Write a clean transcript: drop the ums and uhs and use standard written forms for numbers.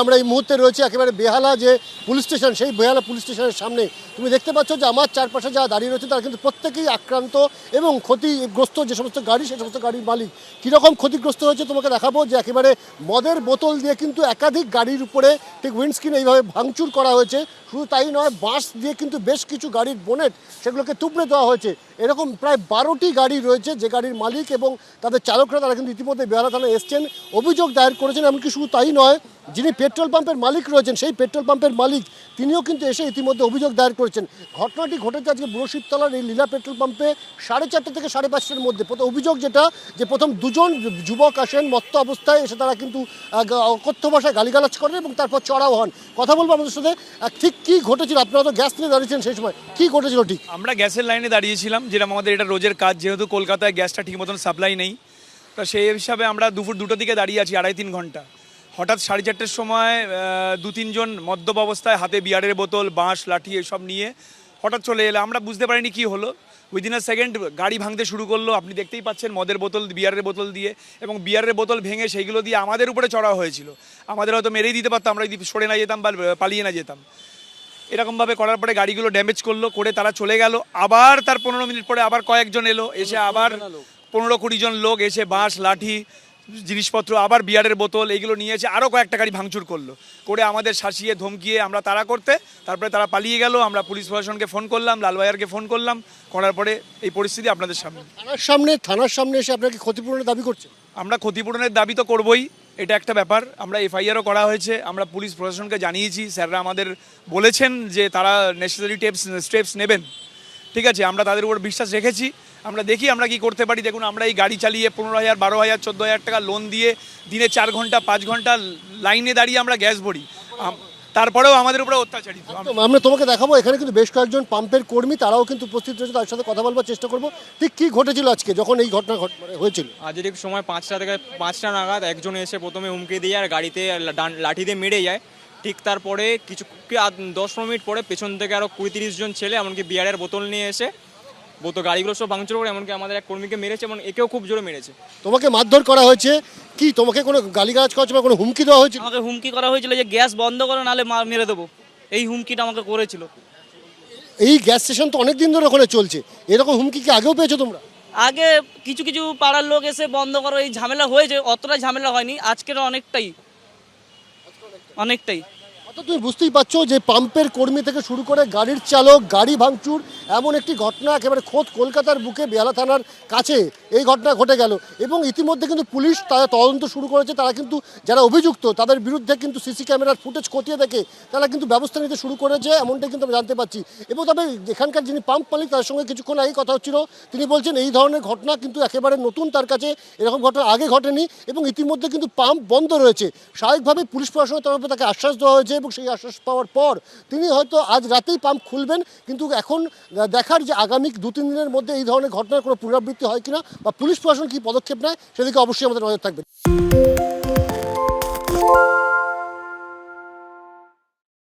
আমরা এই মুহূর্তে রয়েছে একেবারে বেহালা যে পুলিশ স্টেশন, সেই বেহালা পুলিশ স্টেশনের সামনে। তুমি দেখতে পাচ্ছ যে আমার চারপাশে যারা দাঁড়িয়ে রয়েছে তারা কিন্তু প্রত্যেকেই আক্রান্ত এবং ক্ষতিগ্রস্ত। যে সমস্ত গাড়ি, সেই সমস্ত গাড়ির মালিক কীরকম ক্ষতিগ্রস্ত হয়েছে তোমাকে দেখাবো। যে একেবারে মদের বোতল দিয়ে কিন্তু একাধিক গাড়ির উপরে ঠিক উইন্ডস্ক্রিন এইভাবে ভাঙচুর করা হয়েছে। শুধু তাই নয়, বাঁশ দিয়ে কিন্তু বেশ কিছু গাড়ির বোনেট সেগুলোকে তুবড়ে দেওয়া হয়েছে। এরকম প্রায় 12টি গাড়ি রয়েছে যে গাড়ির মালিক এবং তাদের চালকরা তারা কিন্তু ইতিমধ্যে বেহালা থানায় এসছেন, অভিযোগ দায়ের করেছেন। এমনকি শুধু তাই নয়, যিনি পেট্রোল পাম্পের মালিক রয়েছেন সেই পেট্রোল পাম্পের মালিক তিনিও কিন্তু এসে ইতিমধ্যে অভিযোগ দায়ের করেছেন। ঘটনাটি ঘটেছে আজকে বুড়োশিবতলার এই লীলা পেট্রোল পাম্পে 4:30 থেকে 5:30টার মধ্যে। অভিযোগ যেটা যে প্রথম দুজন যুবক আসেন মত্ত অবস্থায়, এসে তারা কিন্তু অকথ্য ভাষায় গালিগালাজ করেন এবং তারপর চড়াও হন। কথা বলবো আমাদের সাথে, ঠিক কী ঘটেছিল? আপনারা তো গ্যাস নিয়ে দাঁড়িয়েছেন, সেই সময় কী ঘটেছিল? ঠিক আমরা গ্যাসের লাইনে দাঁড়িয়েছিলাম, যেরকম আমাদের এটা রোজের কাজ, যেহেতু কলকাতায় গ্যাসটা ঠিক মতন সাপ্লাই নেই, তো সেই হিসাবে আমরা দুপুর 2টোর দিকে দাঁড়িয়ে আছি 2.5-3 ঘন্টা। হঠাৎ 4:30টার সময় 2-3 জন মদ্যপ অবস্থায় হাতে বিয়ারের বোতল, বাঁশ, লাঠি এসব নিয়ে হঠাৎ চলে এলো। আমরা বুঝতে পারিনি কি হলো। উইদিন আ সেকেন্ড গাড়ি ভাঙতে শুরু করলো। আপনি দেখতেই পাচ্ছেন মদের বোতল, বিয়ারের বোতল দিয়ে, এবং বিয়ারের বোতল ভেঙে সেইগুলো দিয়ে আমাদের উপরে চড়া হয়েছিল। আমাদের হয়তো মেরেই দিতে পারতাম, আমরা যদি সরে না যেতাম বা পালিয়ে না যেতাম। এরকমভাবে করার পরে গাড়িগুলো ড্যামেজ করে তারা চলে গেল। আবার তার 15 মিনিট পরে আবার কয়েকজন এলো, এসে আবার 15-20 জন লোক এসে বাঁশ, লাঠি, জিনিসপত্র, আবার বিয়ারের বোতল এইগুলো নিয়ে এসে আরও কয়েকটা গাড়ি ভাঙচুর করে আমাদের শাসিয়ে ধমকিয়ে আমরা তাড়া করতে, তারপরে তারা পালিয়ে গেল। আমরা পুলিশ প্রশাসনকে ফোন করলাম, লালবাজারকে ফোন করলাম, করার পরে এই পরিস্থিতি আপনাদের সামনে। থানার সামনে এসে আপনাকে ক্ষতিপূরণের দাবি করছে? আমরা ক্ষতিপূরণের দাবি তো করবই, এটা একটা ব্যাপার। আমরা এফআইআরও করা হয়েছে, আমরা পুলিশ প্রশাসনকে জানিয়েছি। স্যাররা আমাদের বলেছেন যে তারা নেসেসারি স্টেপস নেবেন। ঠিক আছে, আমরা তাদের উপর বিশ্বাস রেখেছি। আমরা দেখি আমরা কি করতে পারি। দেখুন, আমরা এই গাড়ি চালিয়ে 15,000, 12,000, 14,000 টাকা লোন দিয়ে দিনে 4 ঘন্টা 5 ঘন্টা লাইনে দাঁড়িয়ে আমরা গ্যাস ভরি, তারপরেও আমাদের উপরে অত্যাচারিত। আমরা তোমাকে দেখাবো, এখানে কিন্তু বেশ কয়েকজন পাম্পের কর্মী তারাও কিন্তু উপস্থিত রয়েছে, তার সাথে কথা বলবার চেষ্টা করবো। ঠিক কী ঘটেছিল আজকে যখন এই ঘটনা হয়েছিল? আজ ঠিক সময় 5টা থেকে 5টা নাগাদ একজন এসে প্রথমে হুমকি দিয়ে আর গাড়িতে লাঠি দিয়ে মেরে যায়। ঠিক তারপরে 10-15 মিনিট পরে পেছন থেকে আরও 20-30 জন ছেলে এমনকি বিয়ারের বোতল নিয়ে এসে গাড়িগুলো সব ভাঙচুর করে, এমনকি আমাদের এক কর্মীকে মেরেছে এবং একেও খুব জোরে মেরেছে। তোমাকে মারধর করা হয়েছে কি? তোমাকে কোনো গালিগালাজ করা হয়েছে বা কোনো হুমকি দেওয়া হয়েছিল? আমাকে হুমকি করা হয়েছিল যে গ্যাস বন্ধ করো, নাহলে মেরে দেবো। এই হুমকিটা আমাকে করেছিল। এই গ্যাস স্টেশন তো অনেক দিন ধরে ওখানে চলছে, এরকম হুমকি কি আগেও পেয়েছো তোমরা? আগে কিছু কিছু পাড়ার লোক এসে বন্ধ করো, এই ঝামেলা হয়েছে, অতটা ঝামেলা হয়নি। আজকের অনেকটাই। তুমি বুঝতেই পারছো যে পাম্পের কর্মী থেকে শুরু করে গাড়ির চালক, গাড়ি ভাঙচুর, এমন একটি ঘটনা একেবারে খোদ কলকাতার বুকে বেহালা থানার কাছে এই ঘটনা ঘটে গেল। এবং ইতিমধ্যে কিন্তু পুলিশ তারা তদন্ত শুরু করেছে। তারা কিন্তু যারা অভিযুক্ত তাদের বিরুদ্ধে কিন্তু সিসি ক্যামেরার ফুটেজ খতিয়ে দেখে তারা কিন্তু ব্যবস্থা নিতে শুরু করেছে, এমনটাই কিন্তু আমরা জানতে পারছি। এবং তবে এখানকার যিনি পাম্প মালিক তার সঙ্গে কিছুক্ষণ আগেই কথা হচ্ছিল, তিনি বলছেন এই ধরনের ঘটনা কিন্তু একেবারে নতুন তার কাছে, এরকম ঘটনা আগে ঘটেনি এবং ইতিমধ্যে কিন্তু পাম্প বন্ধ রয়েছে। স্বাভাবিকভাবে পুলিশ প্রশাসনের তরফে তাকে আশ্বাস দেওয়া হয়েছে এবং সেই আশ্বাস পাওয়ার পর তিনি হয়তো আজ রাতেই পাম্প খুলবেন। কিন্তু এখন দেখার যে আগামী 2-3 দিনের মধ্যে এই ধরনের ঘটনার কোনো পুনরাবৃত্তি হয় কিনা বা পুলিশ প্রশাসন কী পদক্ষেপ নেয় সেদিকে অবশ্যই আমাদের নজর থাকবে।